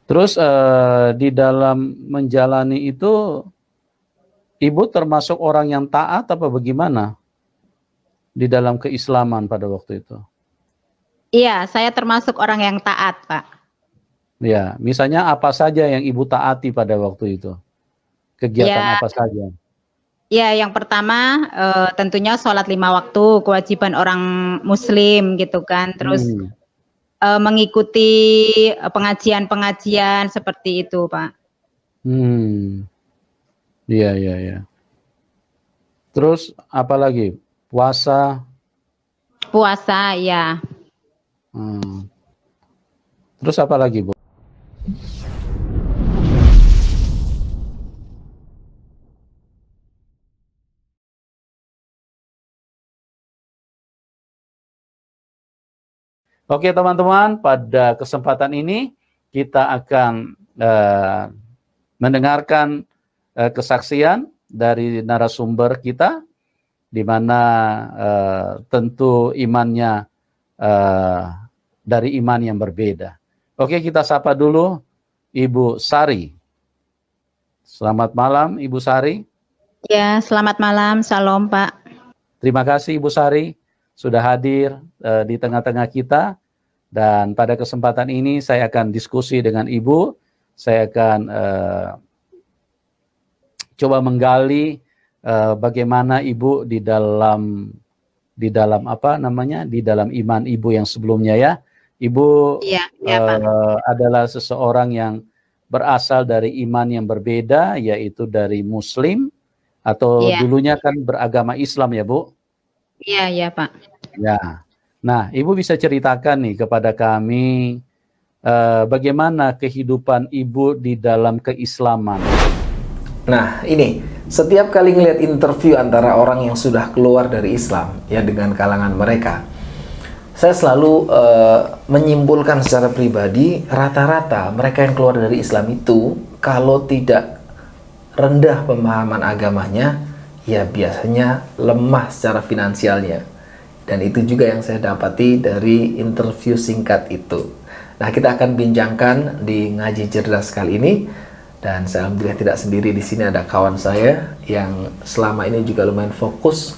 Terus di dalam menjalani itu, Ibu termasuk orang yang taat apa bagaimana di dalam keislaman pada waktu itu? Iya, saya termasuk orang yang taat, Pak. Ya, misalnya apa saja yang Ibu taati pada waktu itu? Kegiatan Ya, apa saja? ya yang pertama tentunya sholat 5 waktu, kewajiban orang Muslim gitu kan. Terus Hmm. mengikuti pengajian-pengajian seperti itu, Pak. Iya, iya, iya. Terus apa lagi? Puasa. Puasa, ya. Hmm. Terus apa lagi, Bu? Oke, teman-teman, pada kesempatan ini kita akan mendengarkan kesaksian dari narasumber kita, di mana tentu imannya dari iman yang berbeda. Oke, kita sapa dulu Ibu Sari. Selamat malam, Ibu Sari. Ya, selamat malam, salam Pak. Terima kasih Ibu Sari sudah hadir di tengah-tengah kita, dan pada kesempatan ini saya akan diskusi dengan Ibu. Saya akan coba menggali bagaimana Ibu di dalam apa namanya, di dalam iman Ibu yang sebelumnya ya. Ibu Iya, ya Pak. adalah seseorang yang berasal dari iman yang berbeda, yaitu dari Muslim, atau Iya, dulunya kan beragama Islam ya Bu? iya, ya Pak. Ya. Nah, Ibu bisa ceritakan nih kepada kami bagaimana kehidupan Ibu di dalam keislaman. Nah, ini setiap kali ngelihat interview antara orang yang sudah keluar dari Islam ya dengan kalangan mereka, saya selalu menyimpulkan secara pribadi rata-rata mereka yang keluar dari Islam itu kalau tidak rendah pemahaman agamanya, ya biasanya lemah secara finansialnya. Dan itu juga yang saya dapati dari interview singkat itu. Nah, kita akan bincangkan di Ngaji Cerdas kali ini. Dan saya alhamdulillah tidak sendiri, di sini ada kawan saya yang selama ini juga lumayan fokus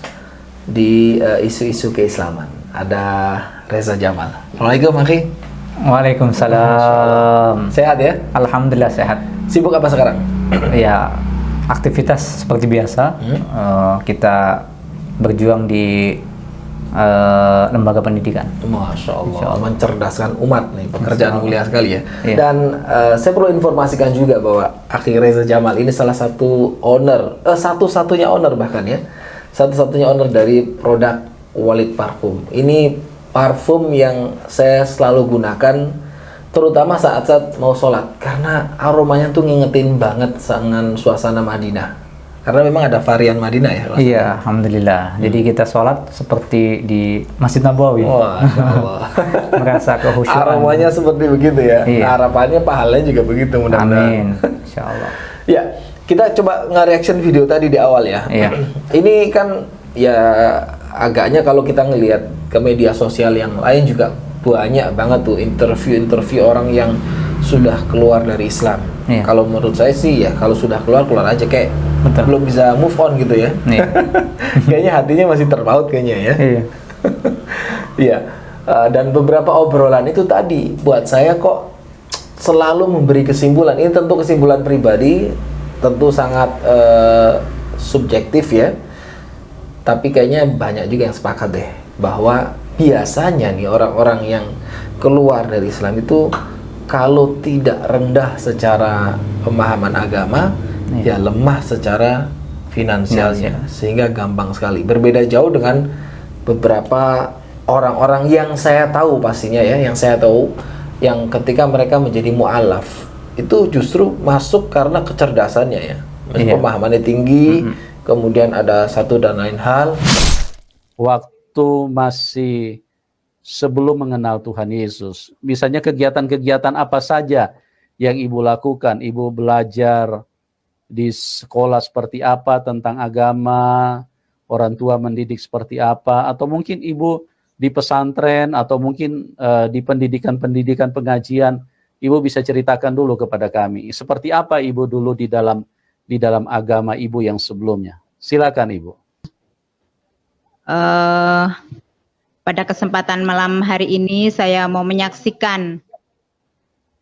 di isu-isu keislaman. Ada Reza Jamal. Assalamualaikum, Akhi. Waalaikumsalam. Sehat ya? Alhamdulillah sehat. Sibuk apa sekarang? Ya, aktivitas seperti biasa. Kita berjuang di lembaga pendidikan. Masya Allah, mencerdaskan umat nih, pekerjaan mulia sekali ya. Iya. Dan saya perlu informasikan juga bahwa Akhi Reza Jamal ini salah satu owner, satu-satunya owner bahkan ya, satu-satunya owner dari produk Walid Parfum. Ini parfum yang saya selalu gunakan, terutama saat-saat mau sholat, karena aromanya tuh ngingetin banget dengan suasana Madinah. Karena memang ada varian Madinah ya. Iya, alhamdulillah. Jadi kita sholat seperti di Masjid Nabawi. Wah, Masya Allah. Merasa kehusyuan. Aromanya seperti begitu ya. Iya. Harapannya pahalanya juga begitu, mudah-mudahan. Amin. Insya Allah. Ya, kita coba nge-reaction video tadi di awal ya. Iya. Ini kan ya agaknya kalau kita ngelihat ke media sosial yang lain juga banyak banget tuh interview orang yang sudah keluar dari Islam. Iya. Kalau menurut saya sih ya kalau sudah keluar aja, kayak Betul. belum bisa move on gitu ya. Iya. Kayaknya hatinya masih terpaut kayaknya ya. Iya. Iya. Dan beberapa obrolan itu tadi buat saya kok selalu memberi kesimpulan. Ini tentu kesimpulan pribadi, tentu sangat subjektif ya. Tapi kayaknya banyak juga yang sepakat deh bahwa biasanya nih orang-orang yang keluar dari Islam itu kalau tidak rendah secara pemahaman agama, ya lemah secara finansialnya, sehingga gampang sekali. Berbeda jauh dengan beberapa orang-orang yang saya tahu pastinya ya, yang ketika mereka menjadi mu'alaf, itu justru masuk karena kecerdasannya ya. Pemahamannya tinggi, kemudian ada satu dan lain hal. Waktu masih sebelum mengenal Tuhan Yesus, misalnya kegiatan-kegiatan apa saja yang Ibu lakukan? Ibu belajar di sekolah seperti apa tentang agama, orang tua mendidik seperti apa, atau mungkin Ibu di pesantren, atau mungkin di pendidikan-pendidikan pengajian Ibu bisa ceritakan dulu kepada kami, seperti apa Ibu dulu di dalam agama Ibu yang sebelumnya. Silakan Ibu. Pada kesempatan malam hari ini saya mau menyaksikan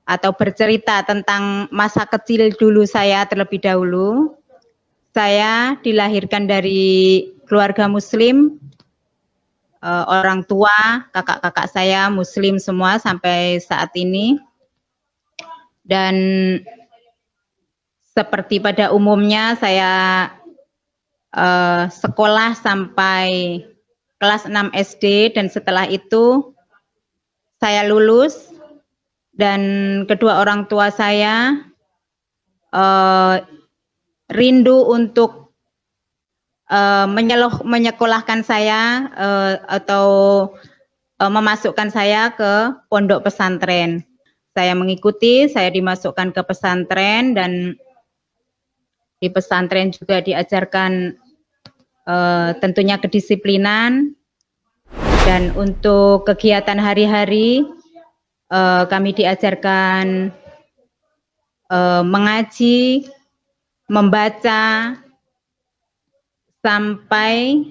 atau bercerita tentang masa kecil dulu saya terlebih dahulu. Saya dilahirkan dari keluarga Muslim, orang tua, kakak-kakak saya Muslim semua sampai saat ini. Dan seperti pada umumnya saya sekolah sampai kelas 6 SD dan setelah itu saya lulus dan kedua orang tua saya rindu untuk menyekolahkan saya atau memasukkan saya ke pondok pesantren. Saya mengikuti, saya dimasukkan ke pesantren dan di pesantren juga diajarkan tentunya kedisiplinan, dan untuk kegiatan hari-hari kami diajarkan mengaji, membaca, sampai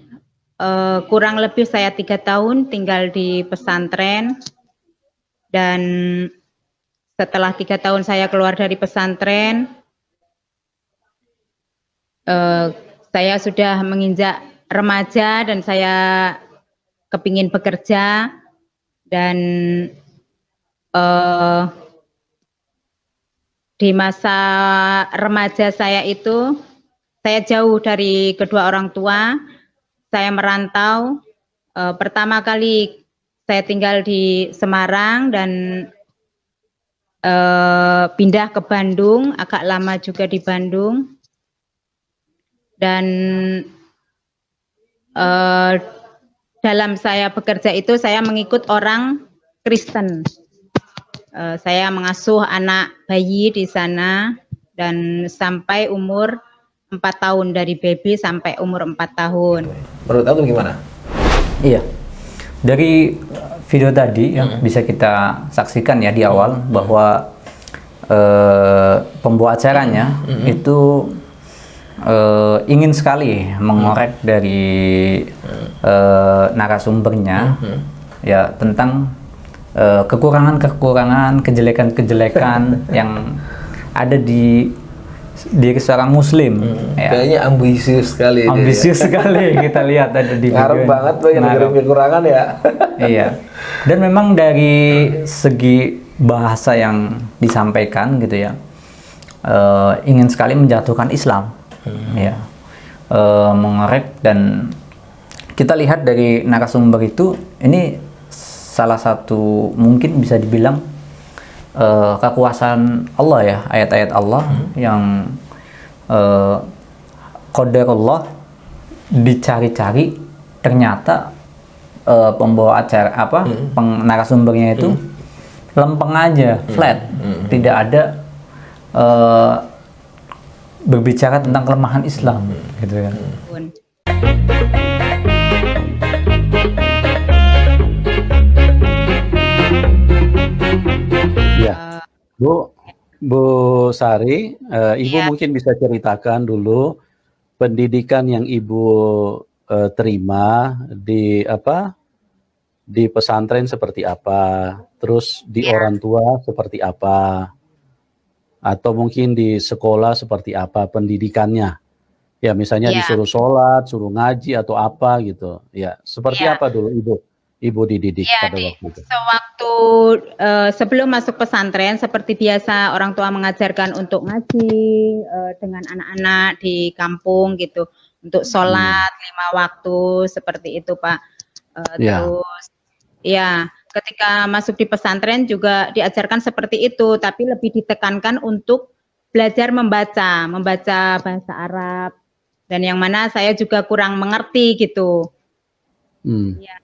kurang lebih saya 3 tahun tinggal di pesantren. Dan setelah 3 tahun saya keluar dari pesantren, saya sudah menginjak remaja dan saya kepingin bekerja, dan di masa remaja saya itu saya jauh dari kedua orang tua. Saya merantau, pertama kali saya tinggal di Semarang dan pindah ke Bandung, agak lama juga di Bandung. Dan dalam saya bekerja itu saya mengikut orang Kristen. Saya mengasuh anak bayi di sana dan sampai umur 4 tahun, dari baby sampai umur 4 tahun. Menurut Antum gimana? Iya. Dari video tadi yang bisa kita saksikan ya di awal bahwa pembawa acaranya itu ingin sekali mengorek dari narasumbernya ya tentang kekurangan-kekurangan, kejelekan-kejelekan yang ada di diri seorang Muslim. Ya. Kayaknya ambisius sekali. Ambisius sekali kita lihat ada di video. Ngarep banget tuh yang kekurangan ya. Iya. Dan memang dari segi bahasa yang disampaikan gitu ya, ingin sekali menjatuhkan Islam. Ya, mengorek, dan kita lihat dari narasumber itu ini salah satu mungkin bisa dibilang kekuasaan Allah ya, ayat-ayat Allah yang qadarullah dicari-cari, ternyata pembawa acara narasumbernya itu lempeng aja, flat, tidak ada berbicara tentang kelemahan Islam, gitu ya. Ya, Bu Sari, Ibu mungkin bisa ceritakan dulu pendidikan yang Ibu terima di pesantren seperti apa, terus di orang tua seperti apa, atau mungkin di sekolah seperti apa pendidikannya. Ya, misalnya disuruh sholat, suruh ngaji atau apa gitu. Ya, seperti apa dulu Ibu dididik pada waktu itu? Sewaktu sebelum masuk pesantren, seperti biasa orang tua mengajarkan untuk ngaji dengan anak-anak di kampung gitu, untuk sholat 5 waktu seperti itu, Pak. Terus ya, ketika masuk di pesantren juga diajarkan seperti itu, tapi lebih ditekankan untuk belajar membaca bahasa Arab, dan yang mana saya juga kurang mengerti gitu. Ya.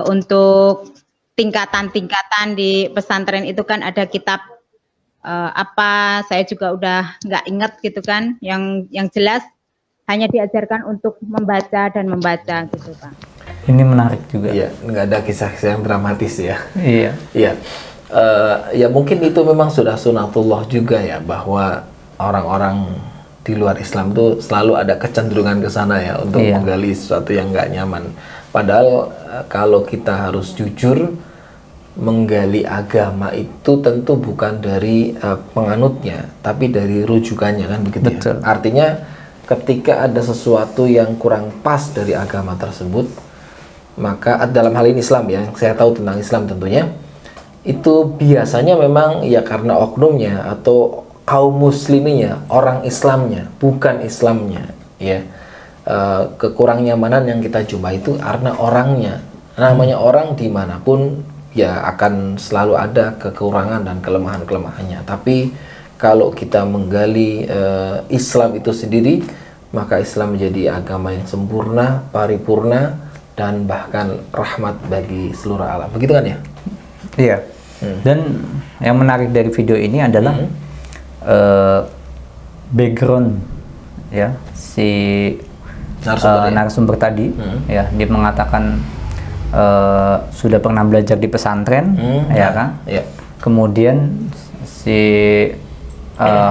Untuk tingkatan-tingkatan di pesantren itu kan ada kitab apa, saya juga udah nggak ingat gitu kan. Yang jelas hanya diajarkan untuk membaca dan membaca gitu, Pak. Ini menarik juga. Iya, nggak ada kisah-kisah yang dramatis ya. Iya. Iya. ya mungkin itu memang sudah sunatullah juga ya, bahwa orang-orang di luar Islam itu selalu ada kecenderungan ke sana ya untuk Iya. menggali sesuatu yang nggak nyaman. Padahal kalau kita harus jujur, menggali agama itu tentu bukan dari penganutnya, tapi dari rujukannya, kan begitu ya. Betul. Artinya ketika ada sesuatu yang kurang pas dari agama tersebut, maka dalam hal ini Islam ya, yang saya tahu tentang Islam tentunya, itu biasanya memang ya karena oknumnya atau kaum musliminya, orang Islamnya, bukan Islamnya ya. Kekurang nyamanan yang kita jumpai itu karena orangnya. Namanya orang dimanapun ya akan selalu ada kekurangan dan kelemahan-kelemahannya. Tapi kalau kita menggali Islam itu sendiri, maka Islam menjadi agama yang sempurna, paripurna, dan bahkan rahmat bagi seluruh alam. Begitu kan ya? Iya. Dan yang menarik dari video ini adalah background ya si narasumber tadi ya, dia mengatakan sudah pernah belajar di pesantren ya kan. Ya. Kemudian si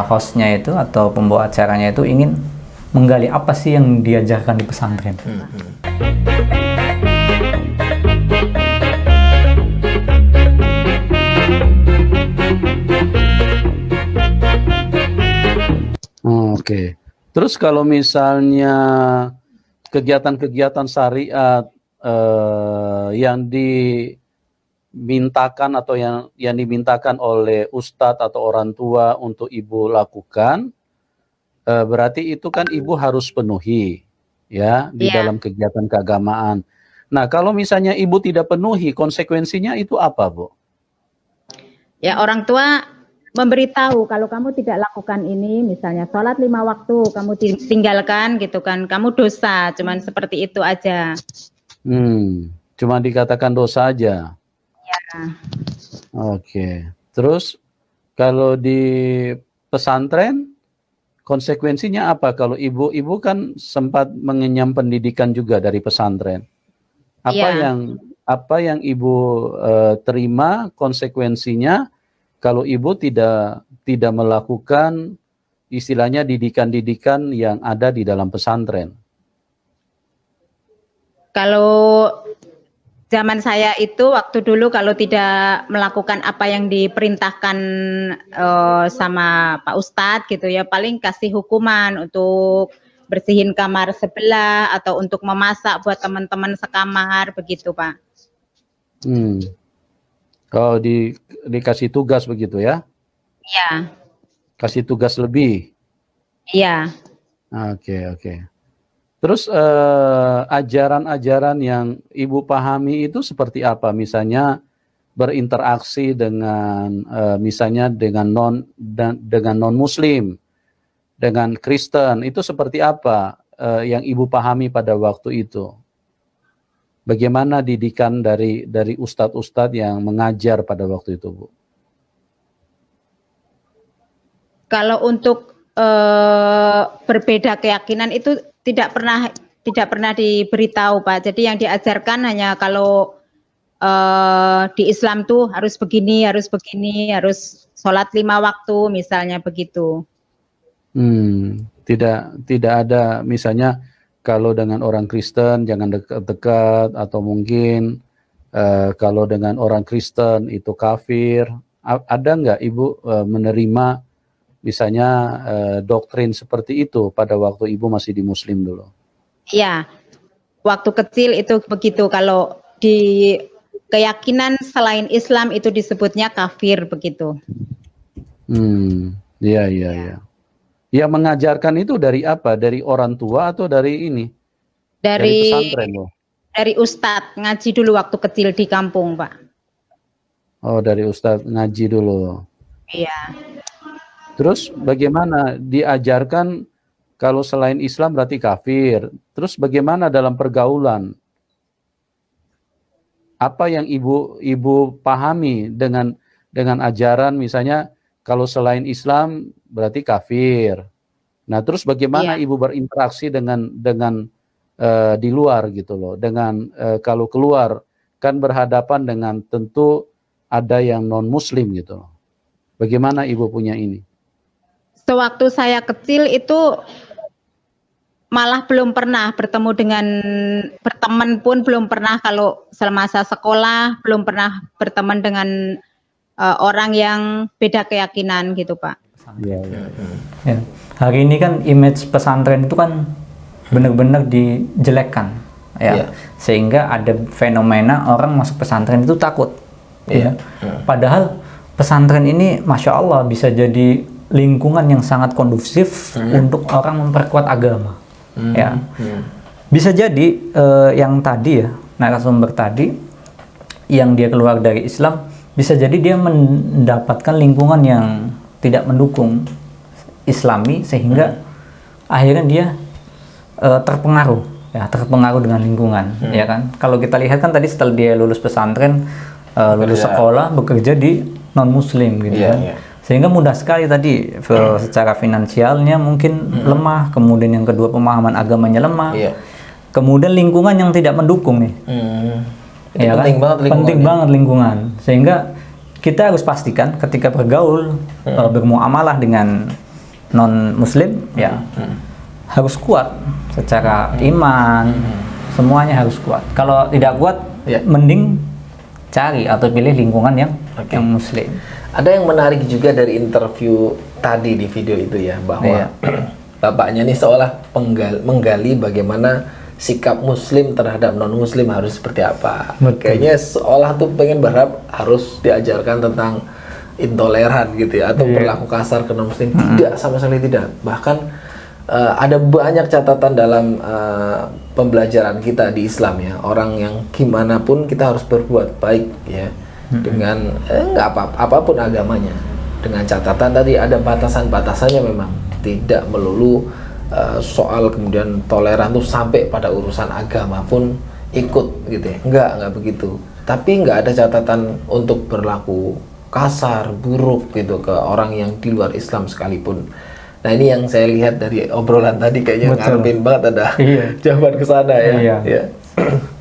hostnya itu atau pembawa acaranya itu ingin menggali apa sih yang diajarkan di pesantren. Oke. Terus kalau misalnya kegiatan-kegiatan syariat yang dimintakan atau yang dimintakan oleh ustadz atau orang tua untuk ibu lakukan, berarti itu kan ibu harus penuhi ya di dalam kegiatan keagamaan. Nah, kalau misalnya ibu tidak penuhi, konsekuensinya itu apa, Bu? Ya, orang tua memberitahu kalau kamu tidak lakukan ini, misalnya sholat 5 waktu kamu tinggalkan gitu kan, kamu dosa, cuman seperti itu aja. Cuma dikatakan dosa aja. Ya. Oke. Terus kalau di pesantren konsekuensinya apa? Kalau ibu kan sempat mengenyam pendidikan juga dari pesantren. Apa yang ibu terima konsekuensinya kalau ibu tidak melakukan istilahnya didikan-didikan yang ada di dalam pesantren? Kalau zaman saya itu waktu dulu kalau tidak melakukan apa yang diperintahkan sama Pak Ustadz gitu ya, paling kasih hukuman untuk bersihin kamar sebelah atau untuk memasak buat teman-teman sekamar begitu, Pak. Kalau dikasih tugas begitu ya? Iya. Kasih tugas lebih? Iya. Oke. Terus ajaran-ajaran yang ibu pahami itu seperti apa? Misalnya berinteraksi dengan misalnya dengan non Muslim, dengan Kristen, itu seperti apa yang ibu pahami pada waktu itu? Bagaimana didikan dari ustadz-ustadz yang mengajar pada waktu itu, Bu? Kalau untuk berbeda keyakinan itu tidak pernah diberitahu, Pak. Jadi yang diajarkan hanya kalau di Islam tuh harus begini, harus sholat 5 waktu, misalnya begitu. Tidak ada misalnya kalau dengan orang Kristen jangan dekat-dekat, atau mungkin kalau dengan orang Kristen itu kafir. Ada nggak ibu menerima misalnya doktrin seperti itu pada waktu ibu masih di Muslim dulu? Iya, waktu kecil itu begitu. Kalau di keyakinan selain Islam itu disebutnya kafir begitu. Iya. Yang mengajarkan itu dari apa? Dari orang tua atau dari ini? Dari pesantren, loh? Dari ustadz, ngaji dulu waktu kecil di kampung, Pak. Oh, dari ustadz ngaji dulu. Iya. Terus bagaimana diajarkan kalau selain Islam berarti kafir? Terus bagaimana dalam pergaulan? Apa yang ibu pahami dengan ajaran misalnya kalau selain Islam berarti kafir. Nah, terus bagaimana ibu berinteraksi dengan di luar gitu loh? Dengan kalau keluar kan berhadapan dengan tentu ada yang non-muslim gitu. Bagaimana Ibu punya ini? Sewaktu saya kecil itu malah belum pernah berteman pun belum pernah, kalau semasa sekolah belum pernah berteman dengan orang yang beda keyakinan gitu Pak. Iya, iya. Ya. Hari ini kan image pesantren itu kan benar-benar dijelekkan, ya. Iya. Sehingga ada fenomena orang masuk pesantren itu takut. Iya. Ya. Padahal pesantren ini, masya Allah, bisa jadi lingkungan yang sangat kondusif untuk orang memperkuat agama. Ya. Bisa jadi yang tadi ya, narasumber tadi yang dia keluar dari Islam, bisa jadi dia mendapatkan lingkungan yang tidak mendukung Islami, sehingga akhirnya dia terpengaruh dengan lingkungan, ya kan. Kalau kita lihat kan tadi setelah dia lulus pesantren, lulus sekolah, bekerja di non muslim gitu kan. Sehingga mudah sekali tadi secara finansialnya mungkin lemah, kemudian yang kedua pemahaman agamanya lemah, kemudian lingkungan yang tidak mendukung nih. Itu Ya penting kan? banget lingkungan. Penting banget lingkungan. Sehingga kita harus pastikan ketika bergaul, bermuamalah dengan non muslim, ya harus kuat secara iman, semuanya harus kuat. Kalau tidak kuat, mending cari atau pilih lingkungan yang muslim. Ada yang menarik juga dari interview tadi di video itu ya, bahwa bapaknya nih seolah menggali bagaimana sikap muslim terhadap non muslim harus seperti apa. Kayaknya seolah tuh pengen berharap harus diajarkan tentang intoleran gitu ya, atau berlaku kasar ke non muslim. Tidak, sama sekali tidak. Bahkan ada banyak catatan dalam pembelajaran kita di Islam ya, orang yang gimana pun kita harus berbuat baik ya, dengan nggak apapun agamanya, dengan catatan tadi ada batasan-batasannya, memang tidak melulu soal kemudian toleran tuh sampai pada urusan agama pun ikut gitu ya, nggak begitu. Tapi nggak ada catatan untuk berlaku kasar, buruk gitu ke orang yang di luar Islam sekalipun. Nah ini yang saya lihat dari obrolan tadi, kayaknya ngarepin banget ada jawaban ke sana ya.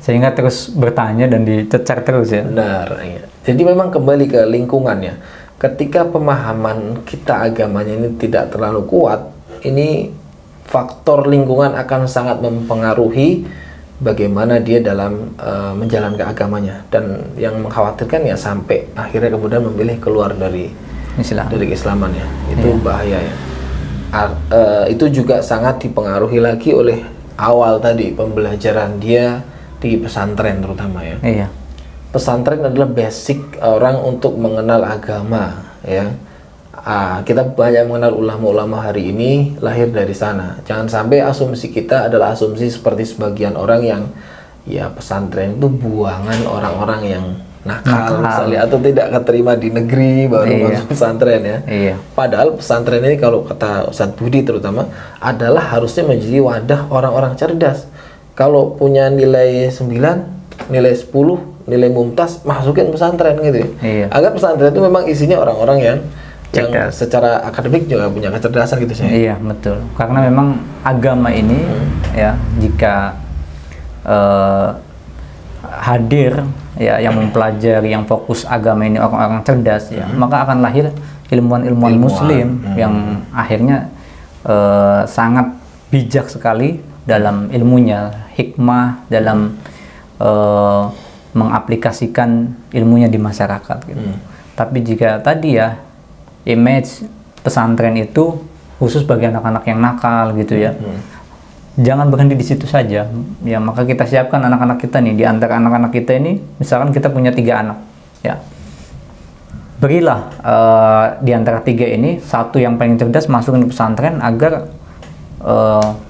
Sehingga terus bertanya dan dicecar terus ya. Benar ya. Jadi memang kembali ke lingkungannya. Ketika pemahaman kita agamanya ini tidak terlalu kuat, ini faktor lingkungan akan sangat mempengaruhi bagaimana dia dalam menjalankan agamanya. Dan yang mengkhawatirkan ya sampai akhirnya kemudian memilih keluar dari keislaman ya. Itu bahaya ya. Itu juga sangat dipengaruhi lagi oleh awal tadi pembelajaran dia di pesantren terutama ya. Pesantren adalah basic orang untuk mengenal agama ya. Kita banyak mengenal ulama-ulama hari ini lahir dari sana. Jangan sampai asumsi kita adalah asumsi seperti sebagian orang yang ya pesantren itu buangan orang-orang yang nakal misalnya, atau tidak keterima di negeri baru masuk pesantren ya. Padahal pesantren ini kalau kata Ustadz Budi terutama adalah harusnya menjadi wadah orang-orang cerdas. Kalau punya nilai 9, nilai 10, nilai mumtaz, masukin pesantren gitu ya. Agar pesantren itu memang isinya orang-orang yang secara akademik juga punya kecerdasan gitu sih. Iya, betul. Karena memang agama ini ya, jika hadir ya yang mempelajari, yang fokus agama ini orang-orang cerdas ya, maka akan lahir ilmuwan-ilmuwan muslim yang akhirnya sangat bijak sekali dalam ilmunya, hikmah dalam mengaplikasikan ilmunya di masyarakat gitu. Tapi jika tadi ya image pesantren itu khusus bagi anak-anak yang nakal gitu ya, jangan berhenti di situ saja ya. Maka kita siapkan anak-anak kita nih, di antara anak-anak kita ini misalkan kita punya 3 anak ya, berilah di antara 3 ini satu yang paling cerdas masukin ke pesantren agar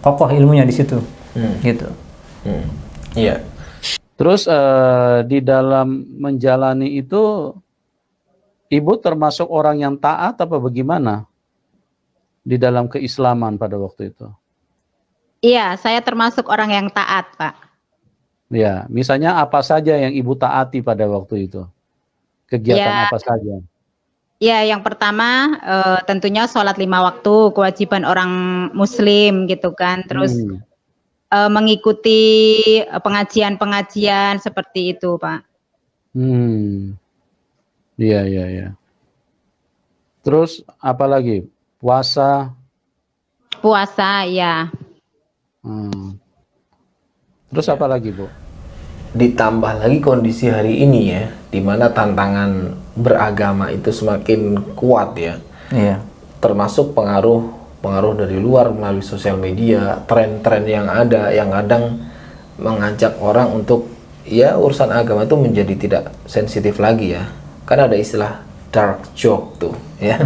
kokoh ilmunya di situ gitu. Iya. Terus di dalam menjalani itu Ibu termasuk orang yang taat apa bagaimana di dalam keislaman pada waktu itu? Iya, saya termasuk orang yang taat, Pak. Ya, misalnya apa saja yang Ibu taati pada waktu itu? Kegiatan apa saja? Ya, yang pertama tentunya sholat 5 waktu, kewajiban orang muslim gitu kan. Terus mengikuti pengajian-pengajian seperti itu, Pak. Iya, iya, iya. Terus apa lagi? Puasa. Puasa ya. Hmm. Terus apa lagi, Bu? Ditambah lagi kondisi hari ini ya, di mana tantangan beragama itu semakin kuat ya. Iya. Termasuk pengaruh dari luar melalui sosial media, tren-tren yang ada yang kadang mengajak orang untuk ya urusan agama itu menjadi tidak sensitif lagi ya. Kan ada istilah dark joke tuh ya.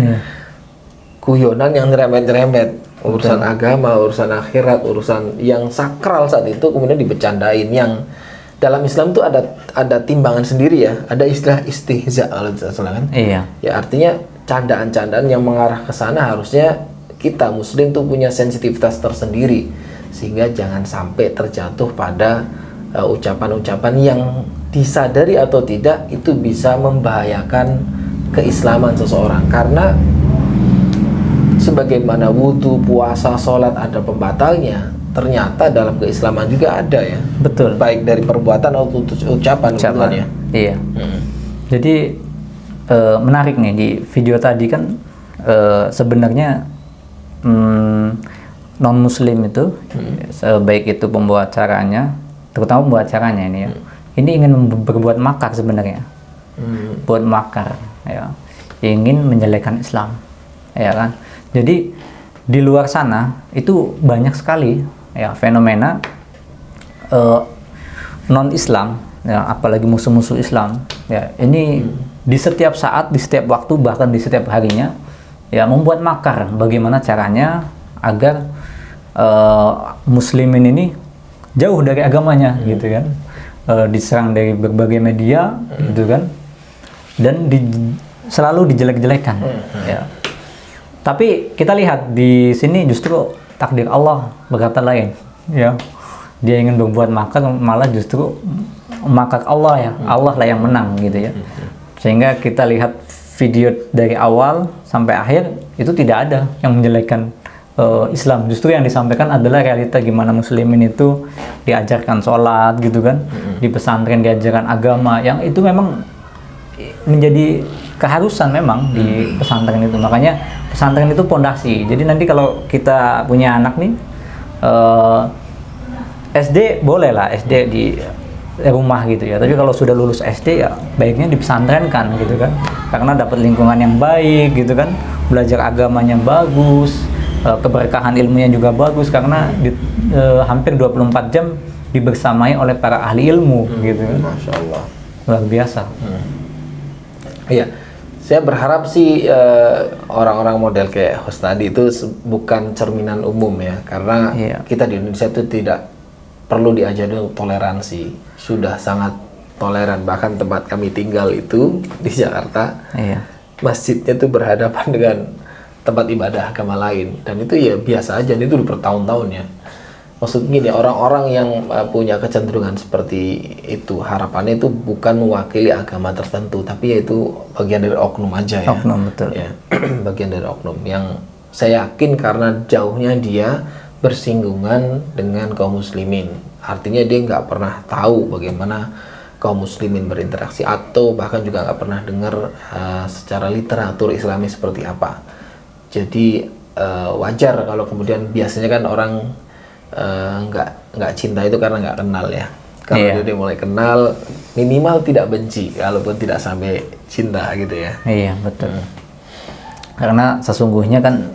Guyonan yang nyerempet-nyerempet, urusan agama, urusan akhirat, urusan yang sakral saat itu kemudian dibecandain. Yang dalam Islam tuh ada timbangan sendiri ya, ada istilah istihza kalau tidak salah kan. Iya. Ya artinya candaan-candaan yang mengarah ke sana harusnya kita muslim tuh punya sensitivitas tersendiri sehingga jangan sampai terjatuh pada ucapan-ucapan yang disadari atau tidak itu bisa membahayakan keislaman seseorang. Karena sebagaimana wudhu, puasa, sholat ada pembatalnya, ternyata dalam keislaman juga ada ya. Betul. Baik dari perbuatan atau ucapan. Ya. Iya. Jadi menarik nih di video tadi kan sebenarnya non muslim itu baik itu pembawa acaranya, terutama pembawa acaranya ini ya, ini ingin berbuat makar sebenarnya, buat makar ya, ingin menjelekkan Islam ya kan. Jadi di luar sana itu banyak sekali ya fenomena non Islam ya, apalagi musuh-musuh Islam ya, ini di setiap saat, di setiap waktu, bahkan di setiap harinya ya membuat makar bagaimana caranya agar muslimin ini jauh dari agamanya gitu kan, diserang dari berbagai media gitu kan, dan selalu dijelek-jelekan ya. Tapi kita lihat di sini justru takdir Allah berkata lain ya, dia ingin berbuat makar malah justru makar Allah ya, Allah lah yang menang gitu ya. Sehingga kita lihat video dari awal sampai akhir itu tidak ada yang menjelekkan Islam, justru yang disampaikan adalah realita gimana muslimin itu diajarkan sholat gitu kan, di pesantren diajarkan agama yang itu memang menjadi keharusan memang di pesantren itu. Makanya pesantren itu pondasi. Jadi nanti kalau kita punya anak nih SD boleh lah SD di rumah gitu ya, tapi kalau sudah lulus SD ya baiknya di pesantren kan gitu kan, karena dapat lingkungan yang baik gitu kan, belajar agamanya bagus, keberkahan ilmunya juga bagus karena hampir 24 jam dibersamai oleh para ahli ilmu gitu kan. Masya Allah, luar biasa. Iya, saya berharap sih orang-orang model kayak host tadi itu bukan cerminan umum ya, karena kita di Indonesia itu tidak perlu diajari toleransi, sudah sangat toleran. Bahkan tempat kami tinggal itu di Jakarta, masjidnya itu berhadapan dengan tempat ibadah agama lain, dan itu ya biasa aja, itu udah bertahun-tahun ya. Maksud gini, orang-orang yang punya kecenderungan seperti itu harapannya itu bukan mewakili agama tertentu, tapi yaitu bagian dari oknum aja ya. Oknum, betul. Ya, bagian dari oknum yang saya yakin karena jauhnya dia bersinggungan dengan kaum muslimin, artinya dia nggak pernah tahu bagaimana kaum muslimin berinteraksi, atau bahkan juga nggak pernah dengar secara literatur Islami seperti apa. Jadi wajar kalau kemudian biasanya kan orang nggak cinta itu karena nggak kenal ya. Kalau dia mulai kenal, minimal tidak benci, kalaupun tidak sampai cinta gitu ya. Iya, betul. Karena sesungguhnya kan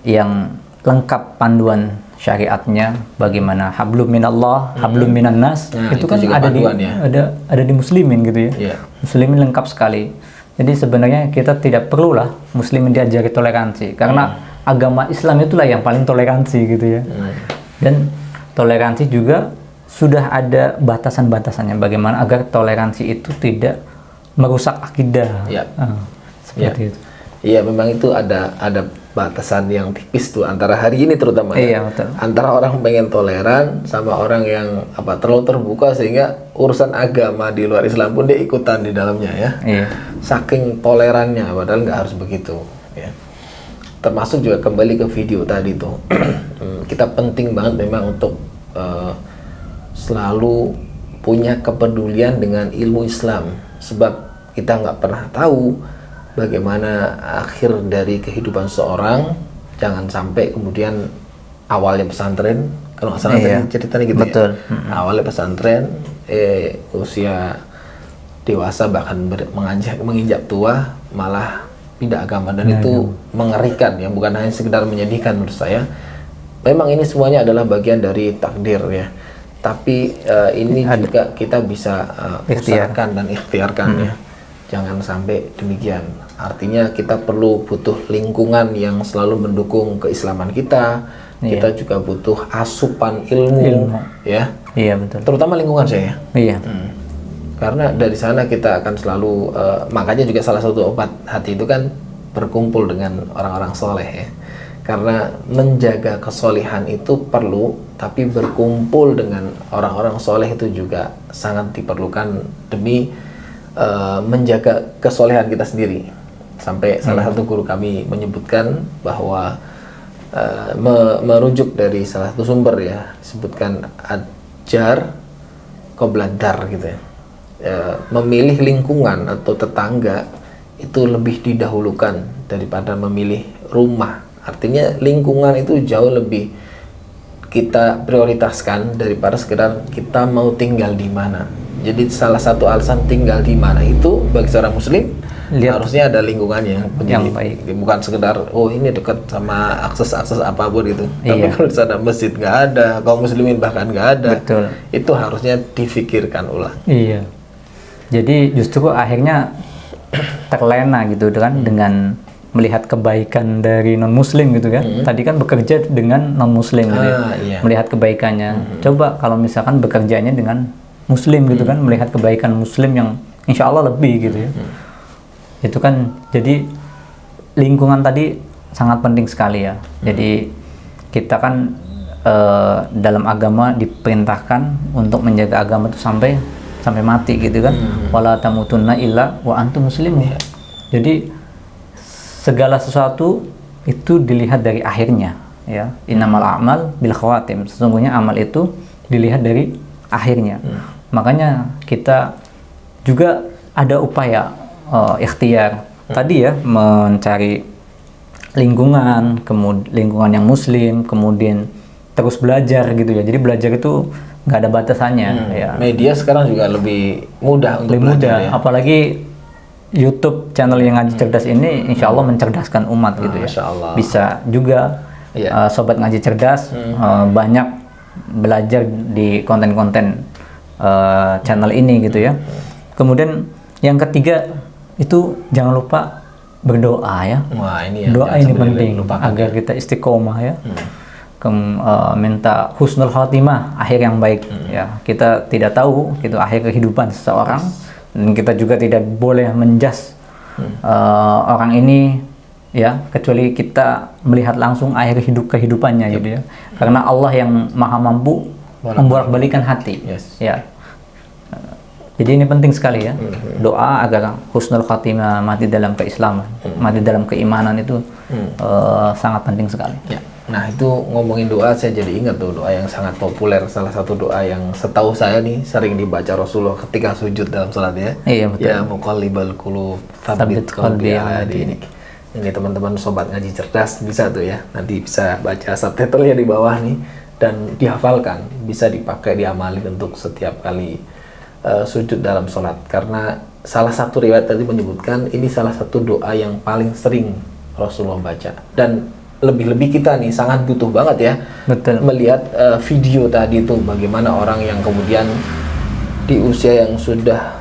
yang lengkap panduan syariatnya bagaimana hablum minallah, hablum minan nas, itu kan ada di muslimin gitu ya. Muslimin lengkap sekali. Jadi sebenarnya kita tidak perlulah muslimin diajari toleransi, karena agama Islam itulah yang paling toleransi gitu ya. Dan toleransi juga sudah ada batasan-batasannya bagaimana agar toleransi itu tidak merusak akidah. Seperti itu. Iya, memang itu ada batasan yang tipis tuh antara hari ini terutama betul. Antara orang pengen toleran sama orang yang terlalu terbuka sehingga urusan agama di luar Islam pun dia ikutan di dalamnya ya. Saking tolerannya, padahal nggak harus begitu ya. Termasuk juga kembali ke video tadi tuh kita penting banget memang untuk selalu punya kepedulian dengan ilmu Islam, sebab kita nggak pernah tahu bagaimana akhir dari kehidupan seorang. Jangan sampai kemudian awalnya pesantren, kalau nggak salah Iya, tadi ceritanya gitu betul. ya. Awalnya pesantren, usia dewasa bahkan menginjak tua malah pindah agama, dan itu mengerikan ya, bukan hanya sekedar menyedihkan menurut saya. Memang ini semuanya adalah bagian dari takdir ya. Tapi ini juga kita bisa usahakan dan ikhtiarkan ya. Jangan sampai demikian. Artinya kita perlu butuh lingkungan yang selalu mendukung keislaman kita. Kita juga butuh asupan ilmu. Ya. Iya, betul. Terutama lingkungan saya. Iya. Karena dari sana kita akan selalu makanya juga salah satu obat hati itu kan berkumpul dengan orang-orang soleh ya. Karena menjaga kesolehan itu perlu, tapi berkumpul dengan orang-orang soleh itu juga sangat diperlukan demi menjaga kesolehan kita sendiri. Sampai salah satu guru kami menyebutkan bahwa merujuk dari salah satu sumber ya, disebutkan ajar qobladar gitu ya. Memilih lingkungan atau tetangga itu lebih didahulukan daripada memilih rumah. Artinya lingkungan itu jauh lebih kita prioritaskan daripada sekedar kita mau tinggal di mana. Jadi salah satu alasan tinggal di mana itu bagi seorang muslim harusnya ada lingkungannya yang baik. Bukan sekedar oh ini dekat sama akses apapun gitu. Iya. Tapi kalau di sana masjid nggak ada, kaum muslimin bahkan nggak ada. Betul. Itu harusnya difikirkan ulang. Iya. Jadi justru akhirnya terlena gitu kan dengan melihat kebaikan dari non muslim gitu kan. Tadi kan bekerja dengan non muslim gitu ya. Iya. Melihat kebaikannya. Coba kalau misalkan bekerjanya dengan muslim gitu kan, melihat kebaikan muslim yang insya Allah lebih gitu ya. Itu kan jadi lingkungan tadi sangat penting sekali ya. Jadi kita kan dalam agama diperintahkan untuk menjaga agama itu sampai mati gitu kan. Wala tamutunna illa wa antum muslimun. Jadi segala sesuatu itu dilihat dari akhirnya ya. Innamal a'mal bil khawatim. Sesungguhnya amal itu dilihat dari akhirnya. Makanya kita juga ada upaya ikhtiar tadi ya, mencari lingkungan, kemudian lingkungan yang muslim, kemudian terus belajar gitu ya. Jadi belajar itu nggak ada batasannya ya. Media sekarang juga lebih mudah untuk Lebih belajar mudah, ya. apalagi YouTube channel yang ngaji cerdas ini insya Allah mencerdaskan umat gitu ya. Masya Allah. Bisa juga Iya. sobat ngaji cerdas banyak belajar di konten-konten channel ini gitu ya. Kemudian yang ketiga itu jangan lupa berdoa ya. Wah, ini yang Doa jangan ini sampai penting dilupakan. agar kita istiqomah ya. Minta husnul khotimah, akhir yang baik ya. Kita tidak tahu gitu akhir kehidupan seseorang, dan kita juga tidak boleh menjas orang ini ya, kecuali kita melihat langsung akhir kehidupannya gitu ya. Karena Allah yang maha mampu membolak-balikan hati. Yes. Ya. Jadi ini penting sekali ya. Doa agar husnul khatimah, mati dalam keislaman, mati dalam keimanan itu sangat penting sekali. Ya. Nah, itu ngomongin doa, saya jadi ingat tuh doa yang sangat populer. Salah satu doa yang setahu saya nih sering dibaca Rasulullah ketika sujud dalam salat ya. Iya, betul. Ya muqallibal qulub, tsabbit qalbi ala dinik. Ini teman-teman sobat ngaji cerdas bisa tuh ya. Nanti bisa baca subtitlenya di bawah nih dan dihafalkan, bisa dipakai diamali untuk setiap kali sujud dalam sholat. Karena salah satu riwayat tadi menyebutkan ini salah satu doa yang paling sering Rasulullah baca, dan lebih-lebih kita nih sangat butuh banget ya. Betul. Melihat video tadi itu bagaimana orang yang kemudian di usia yang sudah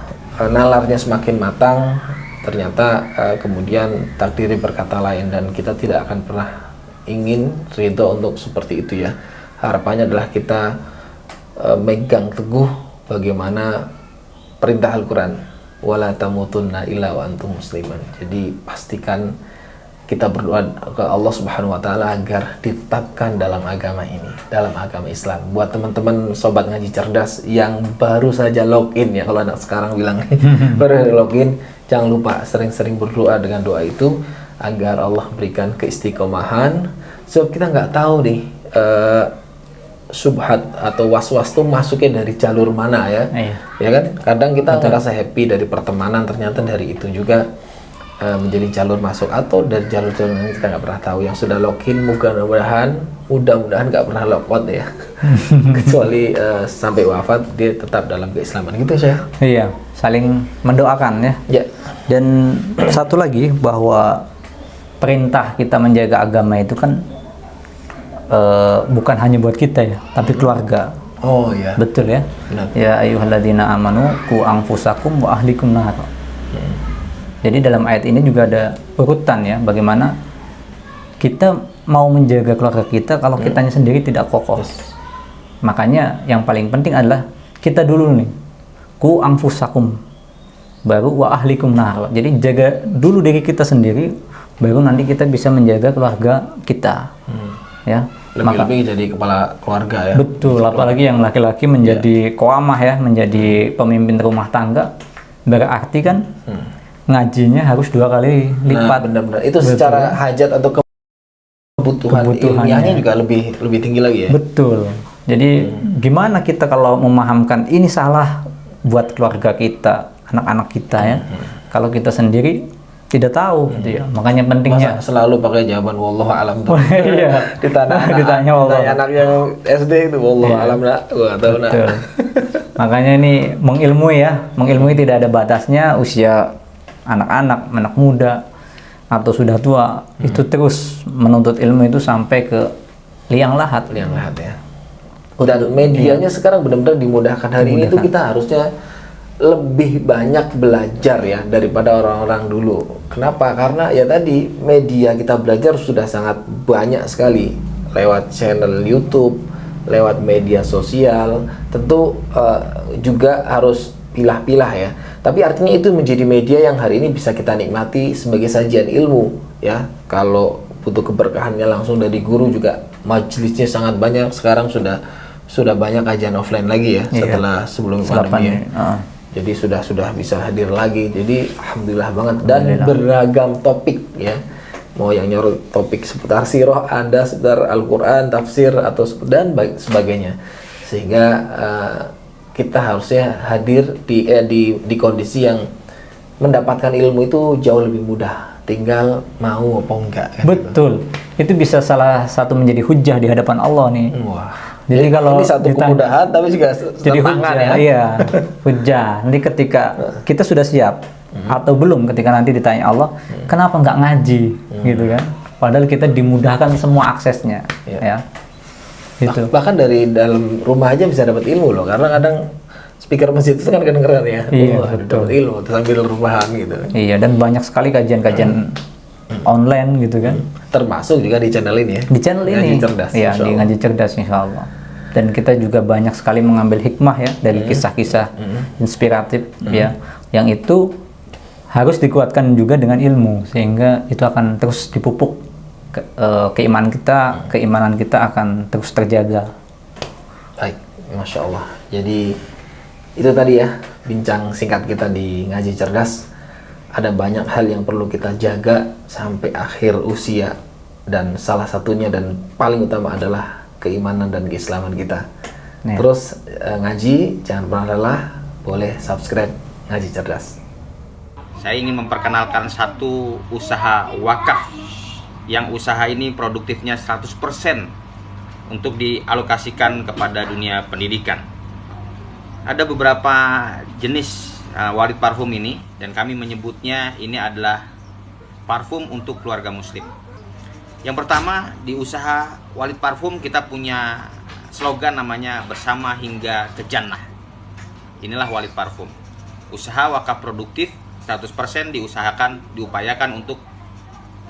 nalarnya semakin matang ternyata kemudian takdiri berkata lain, dan kita tidak akan pernah ingin ridho untuk seperti itu ya. Harapannya adalah kita megang teguh bagaimana perintah Al-Quran, wala tamutunna illa wa antum musliman. Jadi pastikan kita berdoa ke Allah Subhanahu wa taala agar ditetapkan dalam agama ini, dalam agama Islam. Buat teman-teman sobat ngaji cerdas yang baru saja login ya, kalau anak sekarang bilang baru login, jangan lupa sering-sering berdoa dengan doa itu agar Allah berikan keistiqomahan. Sebab kita nggak tahu nih subhat atau was-was tuh masuknya dari jalur mana ya? Iya. Ya kan? Kadang kita ngerasa happy dari pertemanan, ternyata dari itu juga menjadi jalur masuk, atau dari jalur-jalur yang kita nggak pernah tahu. Yang sudah login mudah-mudahan nggak pernah logout ya. Kecuali sampai wafat dia tetap dalam keislaman gitu ya. Iya, saling mendoakan ya. Ya. Dan satu lagi bahwa perintah kita menjaga agama itu kan bukan hanya buat kita ya, tapi keluarga. Oh ya. Betul ya. Benar. Ya ayyuhalladzina amanu qu anfusakum wa ahlikum nar. Jadi dalam ayat ini juga ada urutan ya, bagaimana kita mau menjaga keluarga kita kalau kitanya sendiri tidak kokoh. Makanya yang paling penting adalah kita dulu nih, ku anfusakum, baru wa ahlikum nar. Jadi jaga dulu diri kita sendiri, baru nanti kita bisa menjaga keluarga kita. Ya. Lebih-lebih jadi kepala keluarga ya. Betul, apalagi yang laki-laki menjadi koamah ya, menjadi pemimpin rumah tangga, berarti kan ngajinya harus 2 kali lipat. Nah, benar-benar itu secara hajat atau kebutuhan ilmiahnya juga lebih tinggi lagi ya. Betul. Jadi gimana kita kalau memahamkan ini salah buat keluarga kita, anak-anak kita ya. Kalau kita sendiri tidak tahu gitu ya. Makanya pentingnya Masa selalu pakai jawaban wallahu alam tuh. Iya. ditanya anak yang SD itu wallahu alam nak. Gua tahu nak. Betul. Makanya ini mengilmui ya. Mengilmui tidak ada batasnya, usia anak-anak, anak muda atau sudah tua, itu terus menuntut ilmu itu sampai ke liang lahat. Liang lahat ya. Dan medianya sekarang benar-benar dimudahkan. Hari ini tuh kita harusnya lebih banyak belajar ya daripada orang-orang dulu. Kenapa? Karena ya tadi media kita belajar sudah sangat banyak sekali lewat channel YouTube, lewat media sosial. Tentu juga harus pilah-pilah ya. Tapi artinya itu menjadi media yang hari ini bisa kita nikmati sebagai sajian ilmu ya. Kalau butuh keberkahannya langsung dari guru juga majelisnya sangat banyak. Sekarang sudah banyak kajian offline lagi ya setelah sebelum pandemi ya. Jadi sudah bisa hadir lagi. Jadi alhamdulillah banget, dan beragam topik ya. Mau yang nyorot topik seputar sirah Anda, seputar Al-Qur'an, tafsir atau dan sebagainya. Sehingga kita harusnya hadir di kondisi yang mendapatkan ilmu itu jauh lebih mudah, tinggal mau apa enggak kan? Betul. Itu bisa salah satu menjadi hujah di hadapan Allah nih. Wah. Jadi kalau ini satu kemudahan tapi juga jadi tantangan hujah, ya. iya, hujah. Nanti ketika kita sudah siap atau belum, ketika nanti ditanya Allah, kenapa nggak ngaji, gitu kan? Padahal kita dimudahkan semua aksesnya, ya. Gitu. Bahkan dari dalam rumah aja bisa dapat ilmu loh, karena kadang speaker masjid itu kan keren-keren ya. Iya, dapat ilmu sambil rumahan gitu. Iya, dan banyak sekali kajian-kajian online gitu kan. Termasuk juga di channel ini ya. Di channel ini. Ngaji Cerdas. Iya, di Ngaji Cerdas insyaallah. Dan kita juga banyak sekali mengambil hikmah ya dari kisah-kisah inspiratif ya, yang itu harus dikuatkan juga dengan ilmu, sehingga itu akan terus dipupuk. Keimanan kita akan terus terjaga. Baik, Masya Allah. Jadi itu tadi ya bincang singkat kita di Ngaji Cerdas. Ada banyak hal yang perlu kita jaga sampai akhir usia, dan salah satunya dan paling utama adalah keimanan dan keislaman kita. Terus ngaji, jangan pernah lelah. Boleh subscribe Ngaji Cerdas. Saya ingin memperkenalkan satu usaha wakaf, yang usaha ini produktifnya 100% untuk dialokasikan kepada dunia pendidikan. Ada beberapa jenis Walid parfum ini, dan kami menyebutnya ini adalah parfum untuk keluarga muslim. Yang pertama, di usaha Walid parfum kita punya slogan namanya bersama hingga ke jannah. Inilah Walid parfum. Usaha wakaf produktif 100% diupayakan untuk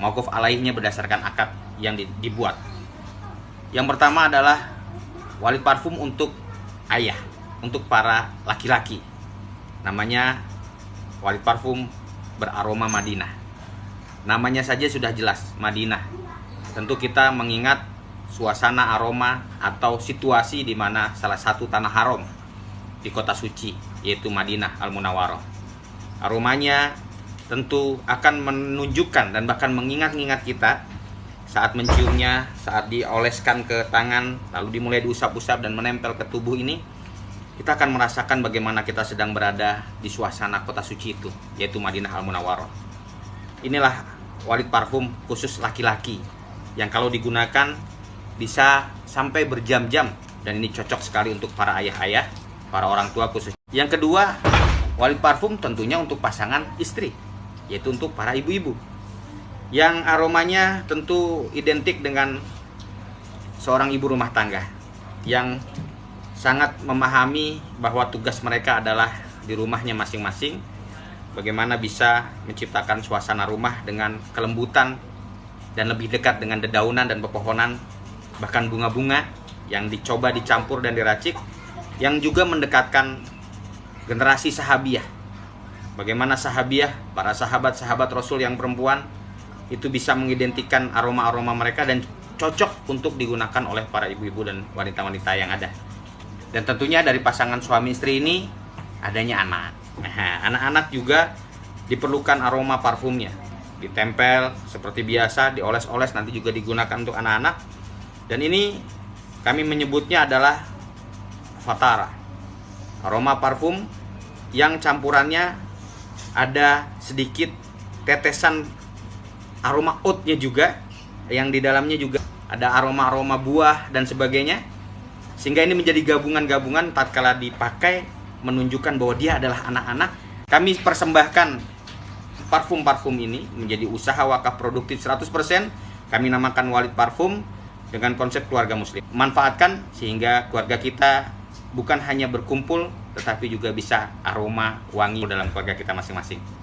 mauquf alaihnya berdasarkan akad yang dibuat. Yang pertama adalah Walid parfum untuk ayah, untuk para laki-laki. Namanya Walid parfum beraroma Madinah. Namanya saja sudah jelas, Madinah. Tentu kita mengingat suasana aroma atau situasi di mana salah satu tanah haram di kota suci, yaitu Madinah Al-Munawwarah. Aromanya tentu akan menunjukkan dan bahkan mengingat-ingat kita saat menciumnya, saat dioleskan ke tangan, lalu dimulai diusap-usap dan menempel ke tubuh ini, kita akan merasakan bagaimana kita sedang berada di suasana kota suci itu, yaitu Madinah Al-Munawwarah. Inilah Walid parfum khusus laki-laki yang kalau digunakan bisa sampai berjam-jam, dan ini cocok sekali untuk para ayah-ayah, para orang tua khusus. Yang kedua, Walid parfum tentunya untuk pasangan istri, yaitu untuk para ibu-ibu yang aromanya tentu identik dengan seorang ibu rumah tangga yang sangat memahami bahwa tugas mereka adalah di rumahnya masing-masing, bagaimana bisa menciptakan suasana rumah dengan kelembutan dan lebih dekat dengan dedaunan dan pepohonan, bahkan bunga-bunga yang dicoba dicampur dan diracik, yang juga mendekatkan generasi sahabiah. Bagaimana sahabiah, para sahabat-sahabat Rasul yang perempuan itu bisa mengidentikan aroma-aroma mereka dan cocok untuk digunakan oleh para ibu-ibu dan wanita-wanita yang ada. Dan tentunya dari pasangan suami istri ini adanya anak. Nah, anak-anak juga diperlukan aroma parfumnya. Ditempel seperti biasa, dioles-oles, nanti juga digunakan untuk anak-anak. Dan ini kami menyebutnya adalah Fatara. Aroma parfum yang campurannya ada sedikit tetesan aroma oatnya juga, yang di dalamnya juga ada aroma-aroma buah dan sebagainya, sehingga ini menjadi gabungan-gabungan tatkala dipakai menunjukkan bahwa dia adalah anak-anak. Kami persembahkan parfum-parfum ini menjadi usaha wakaf produktif 100%. Kami namakan Walid Parfum dengan konsep keluarga muslim. Manfaatkan sehingga keluarga kita bukan hanya berkumpul, tetapi juga bisa aroma wangi dalam keluarga kita masing-masing.